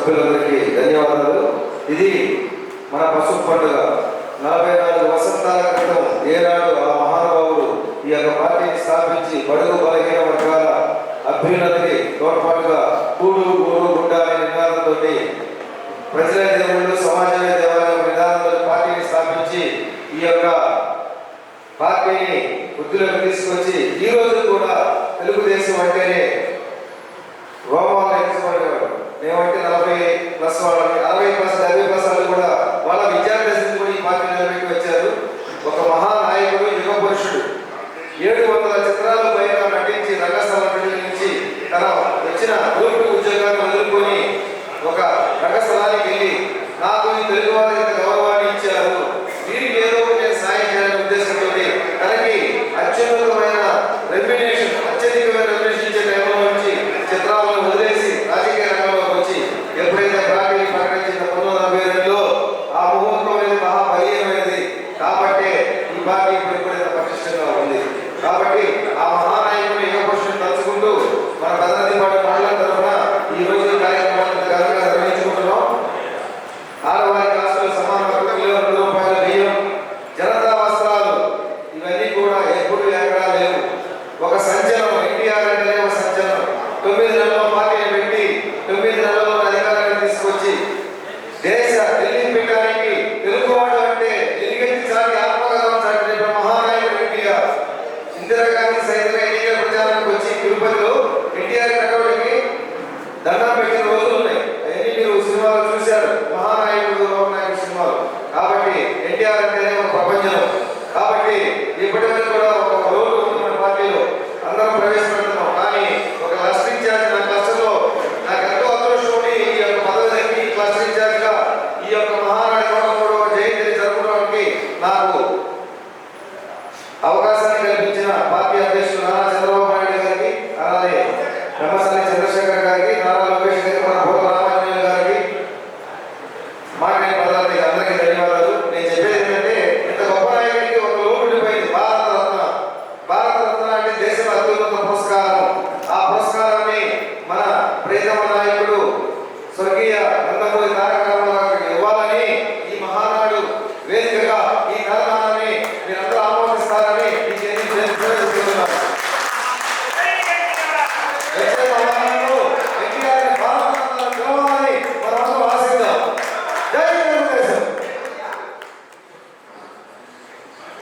సభ్యులందరికీ ధన్యవాదాలు. ఇది మన పసుపు పండుగ. 44 వసంతాల క్రితం ఏనాడు ఆ మహానుభావుడు ఈ యొక్క పార్టీని స్థాపించి బడుగు బలహీన వర్గాల అభ్యున్నతికి తోడ్పాటుగా కూడు గూడు గుడ్డ అనే నినాదంతో ప్రజల దేవుళ్ళు సమాజమే దేవాలయం నినాదంతో పార్టీని స్థాపించి ఈ యొక్క పార్టీని వృద్ధిలోకి తీసుకొచ్చి ఈ రోజు కూడా తెలుగుదేశం అంటేనే రోమాలు ఎక్కించుకోవడం. మేమంటే 40+ వాళ్ళని 60% కూడా వాళ్ళ విద్యాభ్యాసం కూడా ఈ పార్టీ నిలబెట్టి వచ్చారు. ఒక మహానాయకుడు, యుగ పురుషుడు 700 చిత్రాల పైన నటించి రంగస్థలం నుంచి తన వచ్చిన గ్రూప్ ఉద్యోగాన్ని వదులుకొని ఒక రంగస్థలానికి వెళ్ళి నాకు ఈ తెలుగు వారికి ఇంత గౌరవాన్ని ఇచ్చారు, వీరికి ఏదో నేను సాయం చేయాలనే ఉద్దేశంతో తనకి అత్యున్నతమైన రెమ్యునేషన్, అత్యధికమైన రెమ్యునేషన్ ఇచ్చే టైంలో నుంచి చిత్రాలను వదిలేసి రాజకీయ రంగంలోకి వచ్చి ఎప్పుడైతే పార్టీ ప్రకటించిన 1942లో ఆ ముహూర్తం అనేది మహా బలీయమైనది. కాబట్టి ఈ పార్టీ ఇప్పుడు పటిష్టంగా ఉంది. కాబట్టి ఆ మహానాయకుని యుగపురుషుని తలుచుకుంటూ మన భద్రాద్రిపాడు మండలం తరఫున ఈ రోజు కార్యక్రమాన్ని ఘనంగా నిర్వహించుకుంటున్నాం. ఆడవారి కాసులు సమాన రూపాయల బియ్యం, జనతా వస్త్రాలు ఇవన్నీ కూడా ఎప్పుడు ఎక్కడా లేవు. ఒక సంచలనం. ఎన్టీఆర్ అంటే ఒక సంచలనం. 9 నెలల్లో పార్టీని పెట్టి 9 నెలల్లో అధికారాన్ని తీసుకొచ్చి దేశ ఢిల్లీ పీఠానికి తెలుగువాడు అంటే ఎలిగెత్తి చాటి ఆత్మగౌరవం చాటి మహానాయకుడు ఎన్టీఆర్. ఇందిరాగాంధీ సైతం ఎన్నికల ప్రచారానికి వచ్చి తిరుపతిలో ఎన్టీఆర్ కటౌట్కి దండం పెట్టిన రోజులు ఉన్నాయి. అవన్నీ మీరు సినిమాలో చూశారు, మహానాయకుడు లోకనాయకుడు సినిమాలు. కాబట్టి ఎన్టీఆర్ అంటేనే ఒక ప్రపంచం. కాబట్టి ఇప్పటికీ కూడా ఒక రోడ్డు ఉంది మన పార్టీలో, అందరం ప్రవేశపెడుతున్నాం. కానీ ఒక క్లస్టర్ ఇన్ఛార్జ్ నా క్లస్టర్లో నాకు ఎంతో అదృష్టం ఉండి ఈ యొక్క పదవి దగ్గర క్లస్టర్ ఇన్ఛార్జ్గా ఈ యొక్క మహానాడు 103వ జయంతిని జరుపుకోవడానికి నాకు అవకాశాన్ని కల్పించిన పార్టీ అధ్యక్షులు నారా చంద్రబాబు నాయుడు గారికి, అలాగే బ్రహ్మసాని చంద్రశేఖర్ గారికి, నారా